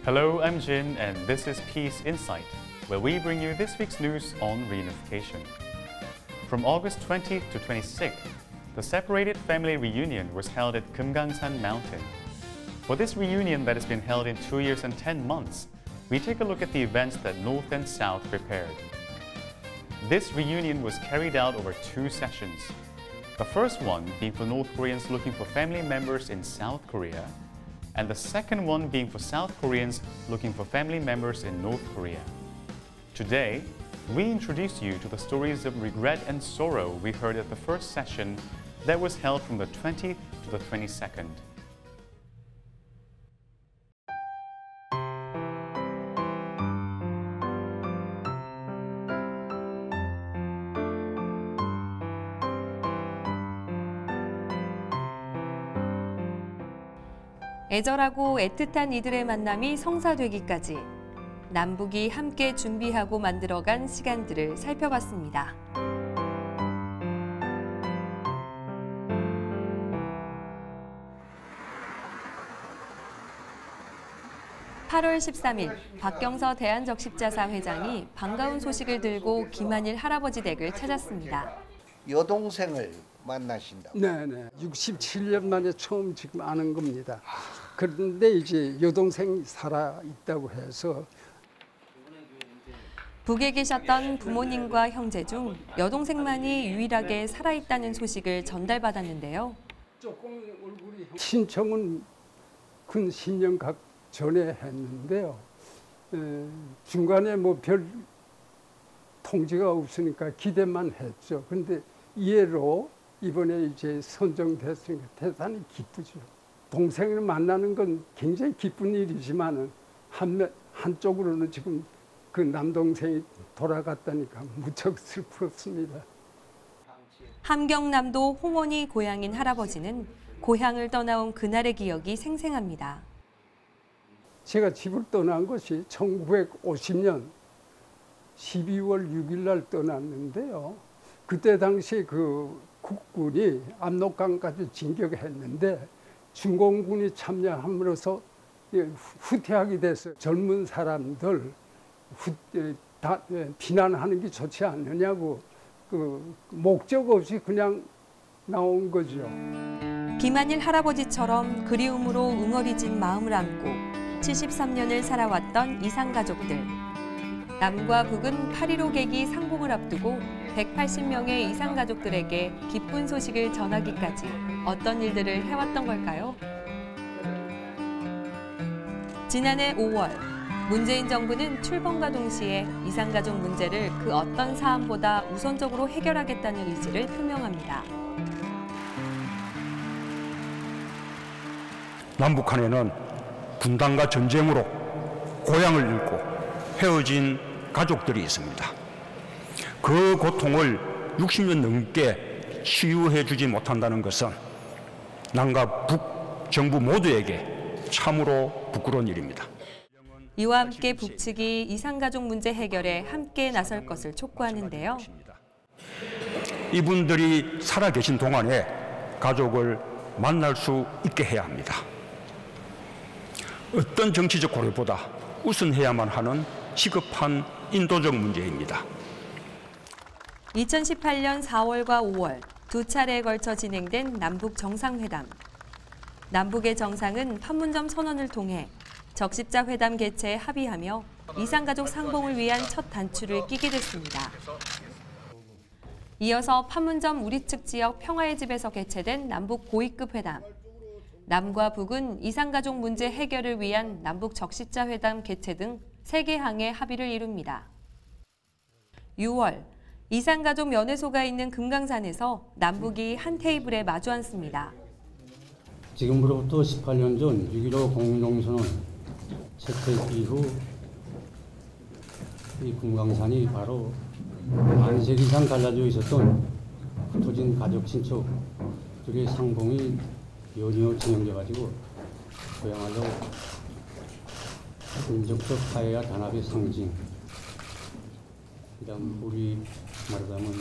Hello, I'm Jin, and this is Peace Insight, where we bring you this week's news on reunification. From August 20th to 26th, the separated family reunion was held at Keumgangsan Mountain. For this reunion that has been held in 2 years and 10 months, we take a look at the events that North and South prepared. This reunion was carried out over 2 sessions. The first one being for North Koreans looking for family members in South Korea, and the second one being for South Koreans looking for family members in North Korea. Today, we introduce you to the stories of regret and sorrow we heard at the first session that was held from the 20th to the 22nd. 애절하고 애틋한 이들의 만남이 성사되기까지 남북이 함께 준비하고 만들어간 시간들을 살펴봤습니다. 8월 13일 박경서 대한적십자사 회장이 반가운 소식을 들고 김한일 할아버지 댁을 찾았습니다. 여동생을 만나신다고? 네네. 67년 만에 처음 지금 아는 겁니다. 그런데 이제 여동생이 살아있다고 해서. 북에 계셨던 부모님과 형제 중 여동생만이 유일하게 살아있다는 소식을 전달받았는데요. 신청은 근 10년 전에 했는데요. 중간에 뭐 별 통지가 없으니까 기대만 했죠. 근데 이해로 이번에 이제 선정됐으니까 대단히 기쁘죠. 동생을 만나는 건 굉장히 기쁜 일이지만 한쪽으로는 지금 그 남동생이 돌아갔다니까 무척 슬펐습니다. 함경남도 홍원이 고향인 할아버지는 고향을 떠나온 그날의 기억이 생생합니다. 제가 집을 떠난 것이 1950년 12월 6일 날 떠났는데요. 그때 당시에 그 국군이 압록강까지 진격했는데 중공군이 참여함으로써 후퇴하게 돼서 젊은 사람들 비난하는 게 좋지 않느냐고 그 목적 없이 그냥 나온 거죠. 김한일 할아버지처럼 그리움으로 응어리진 마음을 안고 73년을 살아왔던 이산가족들. 남과 북은 8.15 개기 상봉을 앞두고 180명의 이산가족들에게 기쁜 소식을 전하기까지 어떤 일들을 해왔던 걸까요? 지난해 5월, 문재인 정부는 출범과 동시에 이산가족 문제를 그 어떤 사안보다 우선적으로 해결하겠다는 의지를 표명합니다. 남북한에는 분단과 전쟁으로 고향을 잃고 헤어진 가족들이 있습니다. 그 고통을 60년 넘게 치유해 주지 못한다는 것은 남과 북 정부 모두에게 참으로 부끄러운 일입니다. 이와 함께 북측이 이산가족 문제 해결에 함께 나설 것을 촉구하는데요. 이분들이 살아계신 동안에 가족을 만날 수 있게 해야 합니다. 어떤 정치적 고려보다 우선해야만 하는 시급한 인도적 문제입니다. 2018년 4월과 5월 2차례에 걸쳐 진행된 남북 정상회담. 남북의 정상은 판문점 선언을 통해 적십자 회담 개최에 합의하며 이산가족 상봉을 위한 첫 단추를 끼게 됐습니다. 이어서 판문점 우리 측 지역 평화의 집에서 개최된 남북 고위급 회담. 남과 북은 이산가족 문제 해결을 위한 남북 적십자 회담 개최 등 3개 항의 합의를 이룹니다. 6월, 이산가족 면회소가 있는 금강산에서 남북이 한 테이블에 마주 앉습니다. 지금으로부터 18년 전 6.15 공동선언 채택 이후 이 금강산이 바로 반세기 이상 갈라져 있었던 흩어진 가족 친척들의 상봉이 연이어 진행돼가지고 그야말로 민족적 화해와 단합의 상징. 그다음 우리 말하자면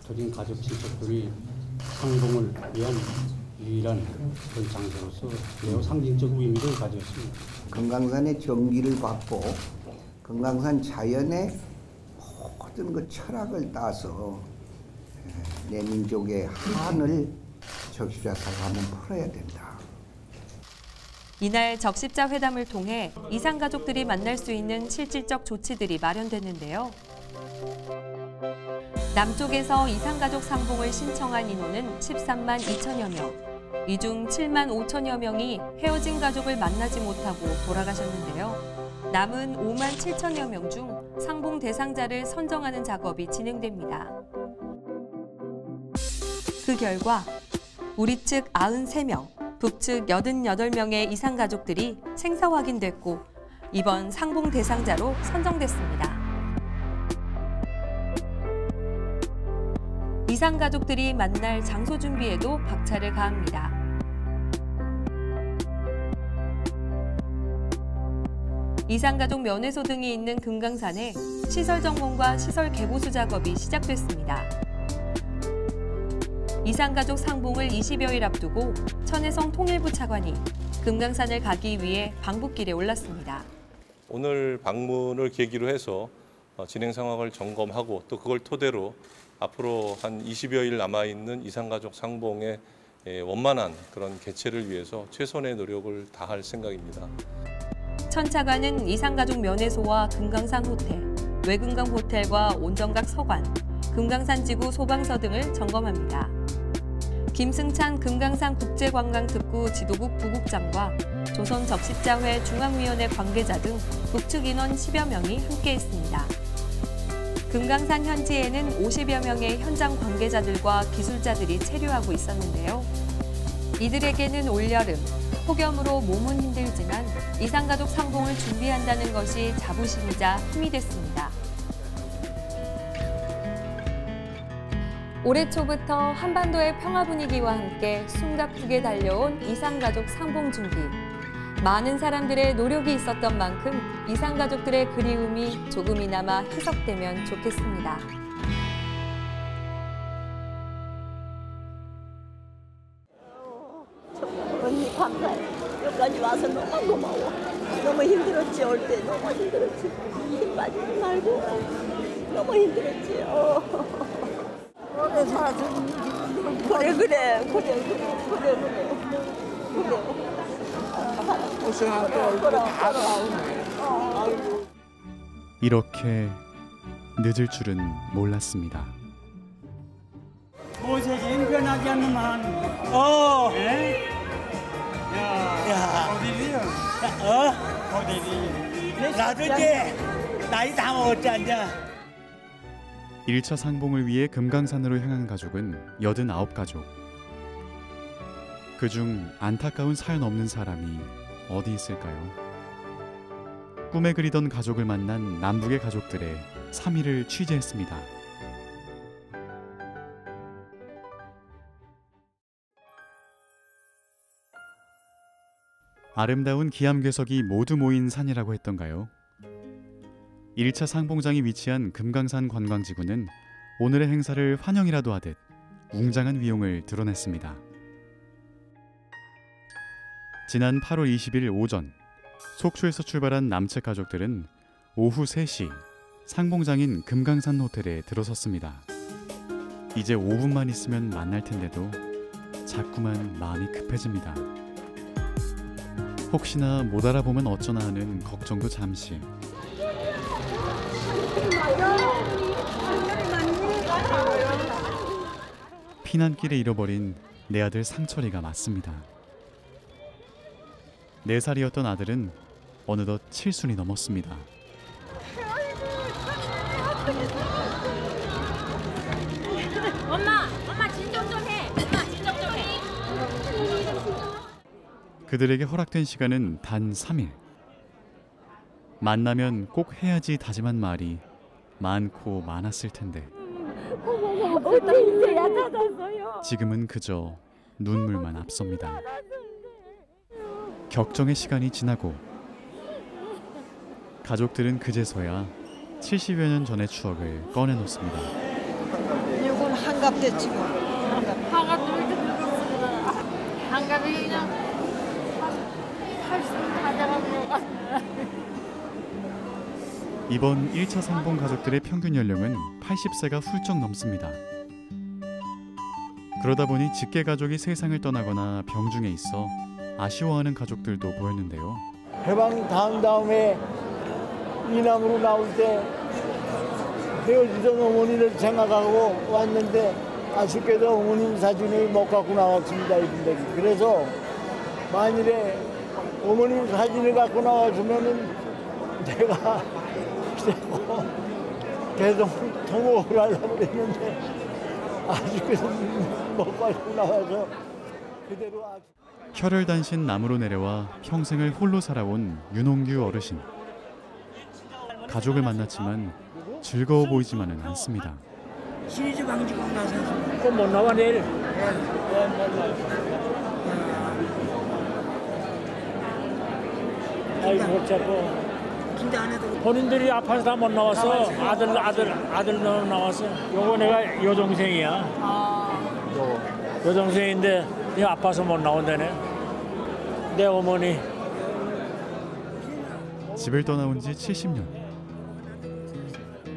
흩어진 가족 친척들이 상봉을 위한 유일한 그런 장소로서 매우 상징적 의미를 가졌습니다. 금강산의 정기를 받고 금강산 자연의 모든 그 철학을 따서 내 민족의 한을 적십자사가 한번 풀어야 된다. 이날 적십자 회담을 통해 이산 가족들이 만날 수 있는 실질적 조치들이 마련됐는데요. 남쪽에서 이산 가족 상봉을 신청한 인원은 13만 2천여 명. 이 중 7만 5천여 명이 헤어진 가족을 만나지 못하고 돌아가셨는데요. 남은 5만 7천여 명 중 상봉 대상자를 선정하는 작업이 진행됩니다. 그 결과 우리 측 93명, 북측 88명의 이산 가족들이 생사 확인됐고 이번 상봉 대상자로 선정됐습니다. 이산 가족들이 만날 장소 준비에도 박차를 가합니다. 이산 가족 면회소 등이 있는 금강산에 시설 점검과 시설 개보수 작업이 시작됐습니다. 이산 가족 상봉을 20여일 앞두고 천혜성 통일부 차관이 금강산을 가기 위해 방북길에 올랐습니다. 오늘 방문을 계기로 해서 진행 상황을 점검하고 또 그걸 토대로 앞으로 한 20여일 남아있는 이산 가족 상봉의 원만한 그런 개최를 위해서 최선의 노력을 다할 생각입니다. 천 차관은 이산 가족 면회소와 금강산 호텔, 외금강 호텔과 온정각 서관, 금강산 지구 소방서 등을 점검합니다. 김승찬 금강산 국제관광특구 지도국 부국장과 조선 적십자회 중앙위원회 관계자 등 북측 인원 10여 명이 함께했습니다. 금강산 현지에는 50여 명의 현장 관계자들과 기술자들이 체류하고 있었는데요. 이들에게는 올여름 폭염으로 몸은 힘들지만 이산 가족 상봉을 준비한다는 것이 자부심이자 힘이 됐습니다. 올해 초부터 한반도의 평화 분위기와 함께 숨가쁘게 달려온 이산 가족 상봉 준비. 많은 사람들의 노력이 있었던 만큼 이산 가족들의 그리움이 조금이나마 희석되면 좋겠습니다. 언니 감사해. 여기까지 와서 너무 고마워. 너무 힘들었지, 올 때 너무 힘들었지. 힘 빠지지 말고 너무 힘들었지. 오래 살았으면 그래. 이렇게 늦을 줄은 몰랐습니다. 모세진 변하지 않는만. 어디리? 나도 이제 나이 다 먹었지 않냐? 1차 상봉을 위해 금강산으로 향한 가족은 89가족. 그중 안타까운 사연 없는 사람이 어디 있을까요? 꿈에 그리던 가족을 만난 남북의 가족들의 3일을 취재했습니다. 아름다운 기암괴석이 모두 모인 산이라고 했던가요? 1차 상봉장이 위치한 금강산 관광지구는 오늘의 행사를 환영이라도 하듯 웅장한 위용을 드러냈습니다. 지난 8월 20일 오전 속초에서 출발한 남측 가족들은 오후 3시 상봉장인 금강산 호텔에 들어섰습니다. 이제 5분만 있으면 만날 텐데도 자꾸만 마음이 급해집니다. 혹시나 못 알아보면 어쩌나 하는 걱정도 잠시. 피난길에 잃어버린 내 아들 상철이가 맞습니다. 4살이었던 아들은 어느덧 7순이 넘었습니다. 엄마 진정 좀 해. 엄마 진정 좀 해. 그들에게 허락된 시간은 단 3일. 만나면 꼭 해야지 다짐한 말이 많고 많았을 텐데 지금은 그저 눈물만 앞섭니다. 격정의 시간이 지나고 가족들은 그제서야 70여 년 전의 추억을 꺼내놓습니다. 이건 한갑됐지 뭐. 장갑이 그냥 80 다 돼가는 것 같아요. 이번 1차 상봉 가족들의 평균 연령은 80세가 훌쩍 넘습니다. 그러다 보니 직계 가족이 세상을 떠나거나 병중에 있어 아쉬워하는 가족들도 보였는데요. 해방 다음에 이남으로 나올 때 헤어지던 어머니를 생각하고 왔는데 아쉽게도 어머님 사진을 못 갖고 나왔습니다. 이분들이. 그래서 만일에 어머님 사진을 갖고 나와주면은 내가 계속 통곡을 하려고 그랬는데 아직은 못 갖고 나와서 그대로 혈혈단신 남으로 내려와 평생을 홀로 살아온 윤홍규 어르신. 가족을 만났지만 즐거워 보이지만은 않습니다. 시리즈 방지국 나서 그럼 못 나와 내일. 아이고 못 잡고. 근데 안 해도 본인들이 아파서 다 못 나왔어. 아들 나왔어. 요거 내가 여동생이야. 여동생인데 이 아파서 못 나온다네. 내 어머니. 집을 떠나온 지 70년.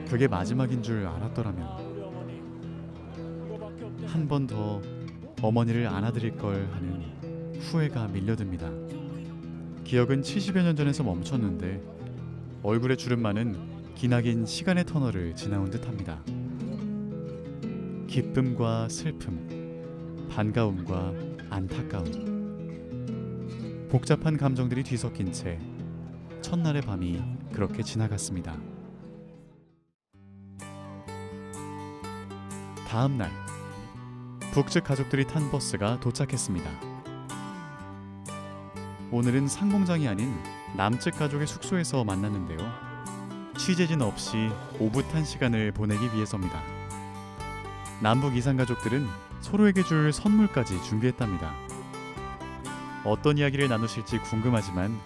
그게 마지막인 줄 알았더라면 한 번 더 어머니를 안아드릴 걸 하는 후회가 밀려듭니다. 기억은 70여 년 전에서 멈췄는데 얼굴에 주름만은 기나긴 시간의 터널을 지나온 듯합니다. 기쁨과 슬픔, 반가움과 안타까움, 복잡한 감정들이 뒤섞인 채 첫날의 밤이 그렇게 지나갔습니다. 다음 날, 북측 가족들이 탄 버스가 도착했습니다. 오늘은 상봉장이 아닌 남측 가족의 숙소에서 만났는데요. 취재진 없이 오붓한 시간을 보내기 위해서입니다. 남북 이산 가족들은 서로에게 줄 선물까지 준비했답니다. 어떤 이야기를 나누실지 궁금하지만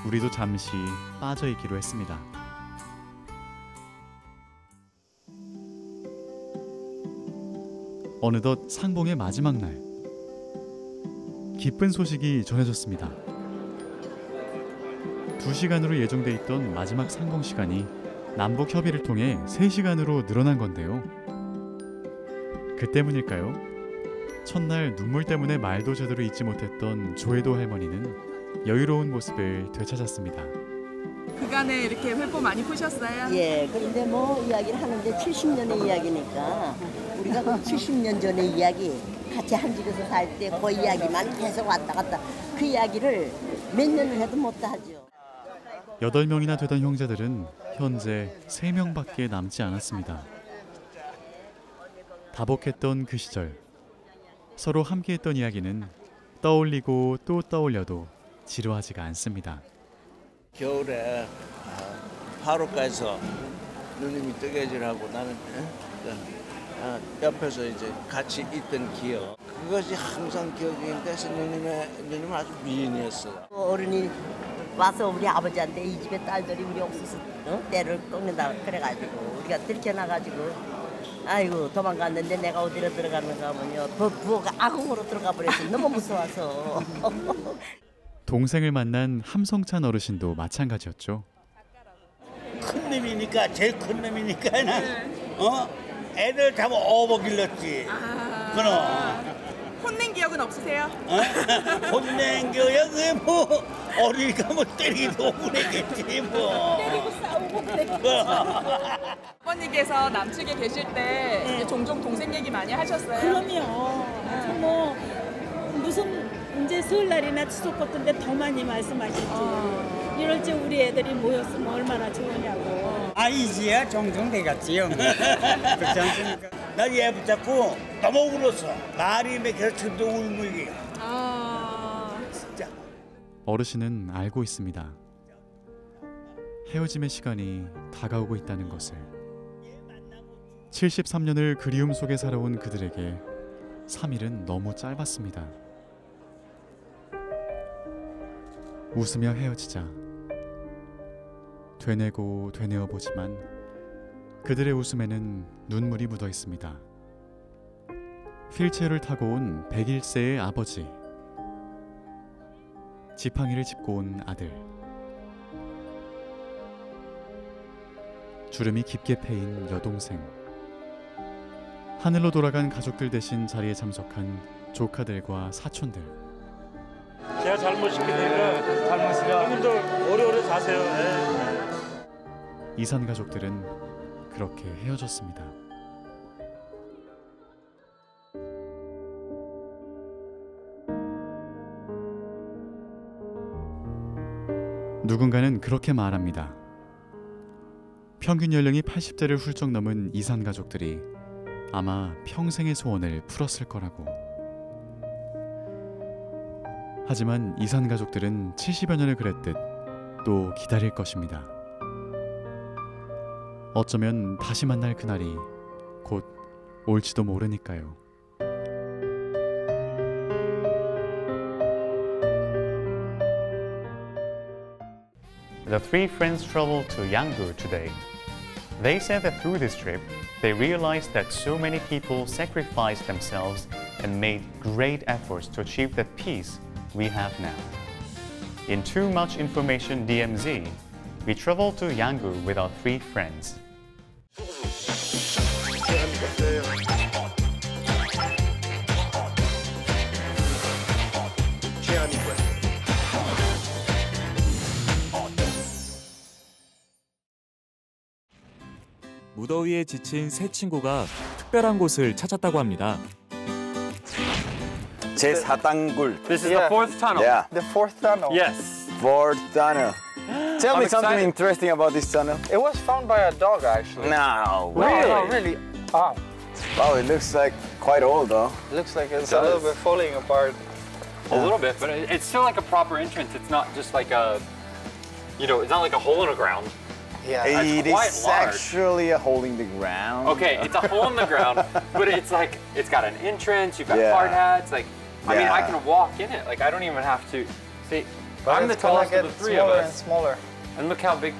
우리도 잠시 빠져있기로 했습니다. 어느덧 상봉의 마지막 날, 기쁜 소식이 전해졌습니다. 2시간으로 예정돼 있던 마지막 상봉 시간이 남북 협의를 통해 3시간으로 늘어난 건데요. 그 때문일까요? 첫날 눈물 때문에 말도 제대로 잊지 못했던 조혜도 할머니는 여유로운 모습을 되찾았습니다. 그간에 이렇게 회포 많이 푸셨어요? 예, 그런데 뭐 이야기를 하는데 70년의 이야기니까 우리가 그 70년 전의 이야기 같이 한 집에서 살 때 그 이야기만 계속 왔다 갔다 그 이야기를 몇 년을 해도 못다 하죠. 8명이나 되던 형제들은 현재 3명밖에 남지 않았습니다. 다복했던 그 시절, 서로 함께했던 이야기는 떠올리고 또 떠올려도 지루하지가 않습니다. 겨울에 화로가에서 누님이 뜨개질하고 나는 옆에서 이제 같이 있던 기억, 그것이 항상 기억이 돼서 누님은 아주 미인이었어요. 어른이 와서 우리 아버지한테 이 집에 딸들이 우리 옥수수 때를 꺾는다 그래가지고 우리가 들켜나가지고 아이고 도망갔는데 내가 어디로 들어가는가 하면요 부엌 아궁으로 들어가 버렸어. 너무 무서워서. 동생을 만난 함성찬 어르신도 마찬가지였죠. 큰 놈이니까 제일 큰 놈이니까 애들 다 어버 길렀지. 그럼 혼낸 기억은 없으세요? 혼낸 기억은 뭐 어리니까 뭐 때리기도 오래겠지 뭐. 때리고 싸우고 그랬겠지. 아버님께서 남측에 계실 때 이제 종종 동생 얘기 많이 하셨어요? 그럼요. 뭐 무슨 이제 설날이나 추석 같은 데 더 많이 말씀하시지. 이럴 때 우리 애들이 모였으면 얼마나 좋으냐고. 이제야 종종 돼갔지요. 그렇지 않습니까? 나 얘 붙잡고 너무 울었어. 말이 맥혀서 지금도 울물이야. 진짜. 어르신은 알고 있습니다. 헤어짐의 시간이 다가오고 있다는 것을. 73년을 그리움 속에 살아온 그들에게 3일은 너무 짧았습니다. 웃으며 헤어지자. 되뇌고 되뇌어 보지만 그들의 웃음에는 눈물이 묻어 있습니다. 휠체어를 타고 온 101세의 아버지, 지팡이를 짚고 온 아들. 주름이 깊게 패인 여동생. 하늘로 돌아간 가족들 대신 자리에 참석한 조카들과 사촌들. 제가 잘못 시키니까 잘못이라 형님도 오래오래 사세요. 이산 가족들은 그렇게 헤어졌습니다. 누군가는 그렇게 말합니다. 평균 연령이 80대를 훌쩍 넘은 이산 가족들이 아마 평생의 소원을 풀었을 거라고. 하지만 이산 가족들은 70여 년을 그랬듯 또 기다릴 것입니다. 어쩌면 다시 만날 그날이 곧 올지도 모르니까요. The three friends traveled to Yangon today. They said that through this trip, they realized that so many people sacrificed themselves and made great efforts to achieve that peace we have now. In Too Much Information DMZ, we traveled to Yangon with our three friends. 무더위에 지친 세 친구가 특별한 곳을 찾았다고 합니다. 제4단굴. This is the fourth tunnel. Yeah. The fourth tunnel. Yes. Fourth tunnel. Tell me something interesting about this tunnel. It was found by a dog, actually. No. Really? No, really. Oh. Wow, it looks like quite old, though. It looks like it's a little bit falling apart. A little bit, but it's still like a proper entrance. It's not just like a, you know, it's not like a hole in the ground. Yeah, it is actually a hole in the ground. Okay, it's a hole in the ground, but it's like, it's got an entrance, you've got hard hats, like, I mean, I can walk in it. Like, I don't even have to, see, I'm the tallest of the three of us. And smaller. And look how big,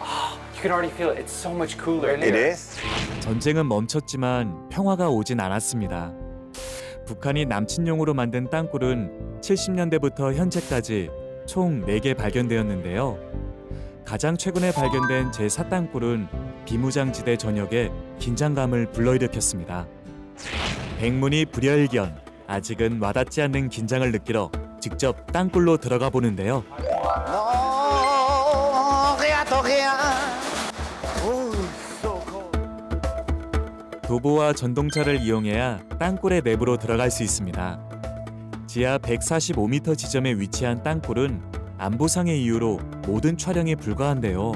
oh, you can already feel it. It's so much cooler. It is. 전쟁은 멈췄지만 평화가 오진 않았습니다. 북한이 남친용으로 만든 땅굴은 70년대부터 현재까지 총 4개 발견되었는데요. 가장 최근에 발견된 제4땅굴은 비무장지대 전역에 긴장감을 불러일으켰습니다. 백문이 불여일견, 아직은 와닿지 않는 긴장을 느끼러 직접 땅굴로 들어가 보는데요. 도보와 전동차를 이용해야 땅굴의 내부로 들어갈 수 있습니다. 지하 145m 지점에 위치한 땅굴은 안보상의 이유로 모든 촬영이 불가한데요.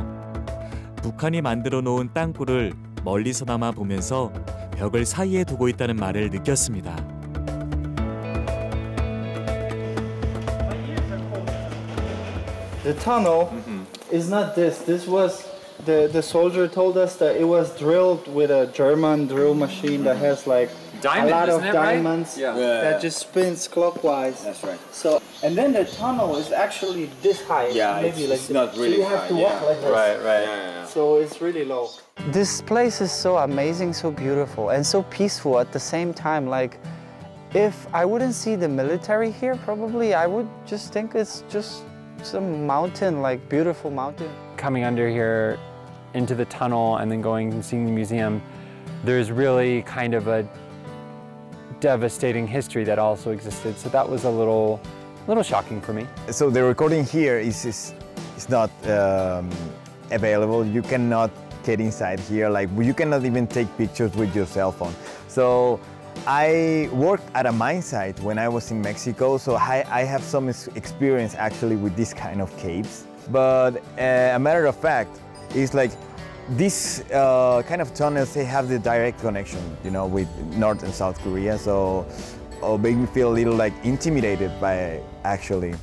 북한이 만들어 놓은 땅굴을 멀리서나마 보면서 벽을 사이에 두고 있다는 말을 느꼈습니다. The tunnel is not this. This was the soldier told us that it was drilled with a German drill machine that has like a lot of diamonds that just spins clockwise. That's right. So and then the tunnel is actually this high. Yeah, maybe it's like not really so you have to walk like this. Right, right. So it's really low. This place is so amazing, so beautiful, and so peaceful at the same time. Like, if I wouldn't see the military here, probably I would just think it's just some mountain, like beautiful mountain. Coming under here into the tunnel and then going and seeing the museum, there's really kind of a devastating history that also existed. So that was a little shocking for me. So the recording here is not available. You cannot get inside here. Like, you cannot even take pictures with your cell phone. So I worked at a mine site when I was in Mexico, so I have some experience actually with this kind of caves. But a matter of fact, it's like these kind of tunnels, they have the direct connection, you know, with North and South Korea. So it made me feel a little like intimidated by it, actually.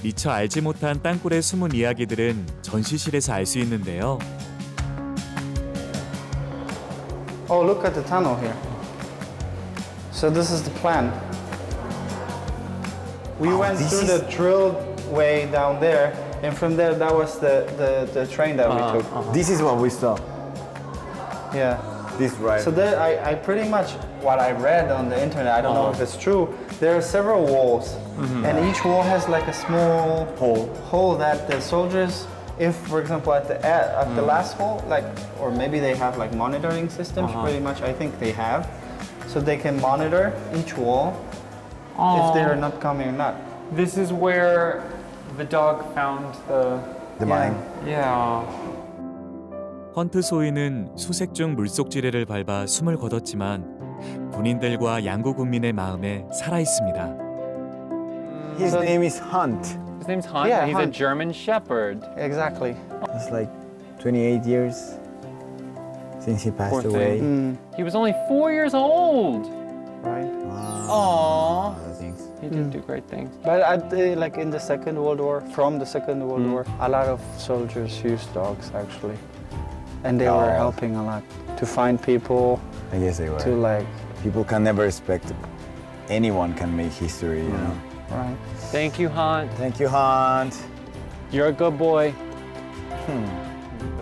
미처 알지 못한 땅굴의 숨은 이야기들은 전시실에서 알 수 있는데요. Oh, look at the tunnel here. So this is the plan. We went through the drilled way down there, and from there, that was the train that we took. This is what we saw. Yeah. This right. So there, I pretty much, what I read on the internet, I don't know if it's true, there are several walls, and each wall has like a small hole that the soldiers, if for example at the last hole, like, or maybe they have like monitoring systems. Pretty much, I think they have, so they can monitor each wall if they are not coming or not. This is where the dog found the mine. Yeah. 헌트 소위는 수색 중 물속지뢰를 밟아 숨을 거뒀지만 군인들과 양구 군민의 마음에 살아 있습니다. His name is Hunt. His name's Hunt. Yeah, He's Hunt. a German Shepherd. Exactly. It's like 28 years since he passed Poor away. thing. He was only 4 years old. Right. Aww. He did do great things. But like in the Second World War, from the Second World War, a lot of soldiers used dogs actually, and they were helping a lot to find people. I guess they were. To like, people can never expect anyone can make history, you know. Right. Thank you, Hunt. Thank you, Hunt. You're a good boy.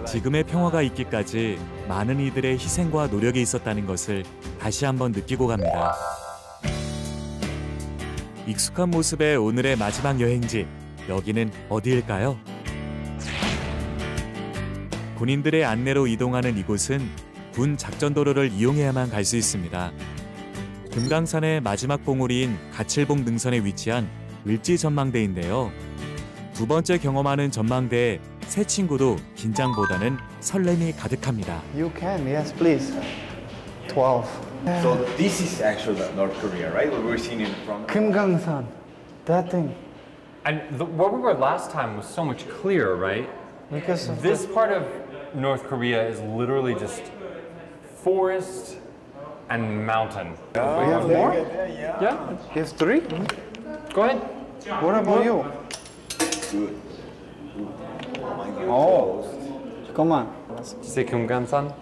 지금의 평화가 있기까지 많은 이들의 희생과 노력이 있었다는 것을 다시 한번 느끼고 갑니다. 익숙한 모습의 오늘의 마지막 여행지, 여기는 어디일까요? 군인들의 안내로 이동하는 이곳은 군 작전도로를 이용해야만 갈 수 있습니다. 금강산의 마지막 봉우리인 가칠봉 능선에 위치한 을지 전망대인데요. 두 번째 경험하는 전망대에 새 친구도 긴장보다는 설렘이 가득합니다. You can, yes, please. 12. So this is actually North Korea, right? What we're seeing in front. Kumgangsan, that thing. And where we were last time was so much clearer, right? Because of this part of North Korea is literally just forest and mountain. We have more? Yeah. You have 3? Go ahead. What about you? Good. Oh, come on. Say Kumgansan.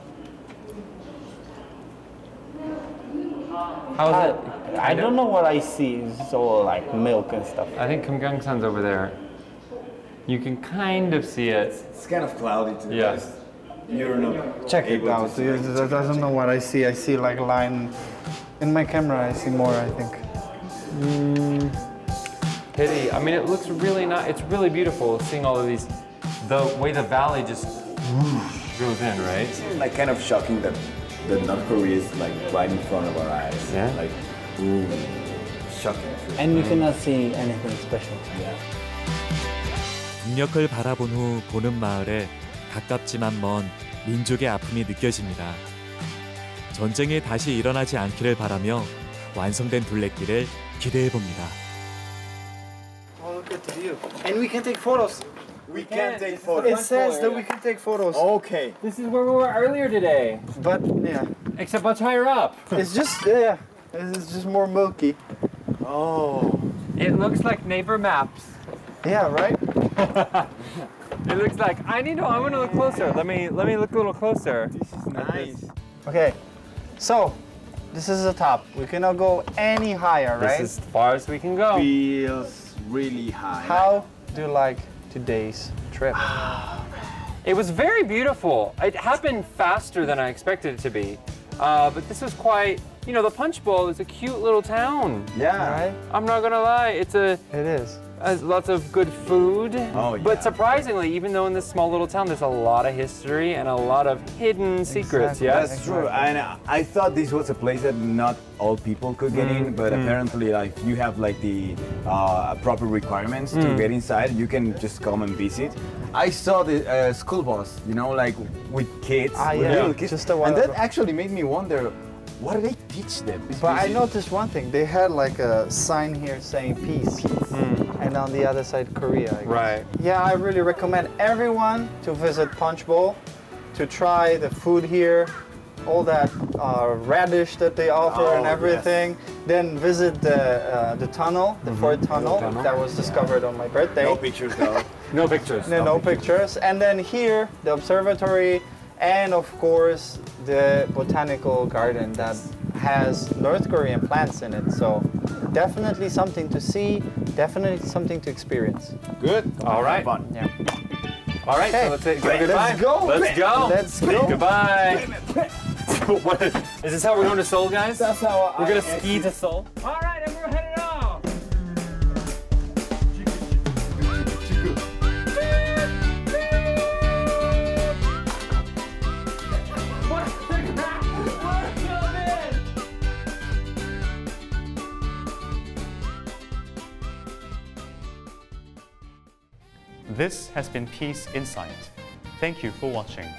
How's it? I don't know what I see. It's all like milk and stuff. I think Kumgangsan's over there. You can kind of see it. It's kind of cloudy too. Yeah. You're not Check it out. I don't know what I see. I see like line. In my camera, I see more, I think. Pity. I mean, it looks really nice. It's really beautiful seeing all of these. The way the valley just goes in, right? It's like kind of shocking that North Korea is like right in front of our eyes. Yeah. Like, ooh, shocking. And you cannot see anything special. Yeah. 북녘을 바라본 후 보는 마을에 가깝지만 먼 민족의 아픔이 느껴집니다. 전쟁이 다시 일어나지 않기를 바라며 완성된 둘레길을 기대해 봅니다. Oh, look at the view. And we can take photos. We can take photos. It says that we can take photos. Okay. This is where we were earlier today. But yeah. Except much higher up. It's just, yeah. It's just more milky. Oh. It looks like neighbor maps. Yeah, right? It looks like, I want to look closer. Let me look a little closer. This is nice. Okay. So, this is the top. We cannot go any higher, right? This is as far as we can go. Feels really high. How do you like today's trip? It was very beautiful. It happened faster than I expected it to be. But this was quite, you know, the Punch Bowl is a cute little town. Yeah. Right? I'm not gonna lie, it is. Has lots of good food. Oh, yeah. But surprisingly, even though in this small little town, there's a lot of history and a lot of hidden secrets, Exactly. yes? That's true. And I thought this was a place that not all people could get in, but apparently, like, if you have like the proper requirements to get inside, you can just come and visit. I saw the school bus, you know, like with kids, with yeah. little kids, Just a while and that ago. actually made me wonder, what do they teach them? But I noticed one thing. They had like a sign here saying peace. And on the other side, Korea. I guess. Right. Yeah, I really recommend everyone to visit Punch Bowl, to try the food here, all that radish that they offer and everything. Yes. Then visit the tunnel, the Ford tunnel that was discovered on my birthday. No pictures though. No pictures. No pictures. And then here, the observatory, and of course, the botanical garden that has North Korean plants in it. So definitely something to see, definitely something to experience. Good. All right. Fun. Yeah. All right, Okay. so let's say Let's go. Let's go. Let's go. Goodbye. Is this how we're going to Seoul, guys? That's how we're going to ski to Seoul. All right, and we're headed off. This has been Peace Insight. Thank you for watching.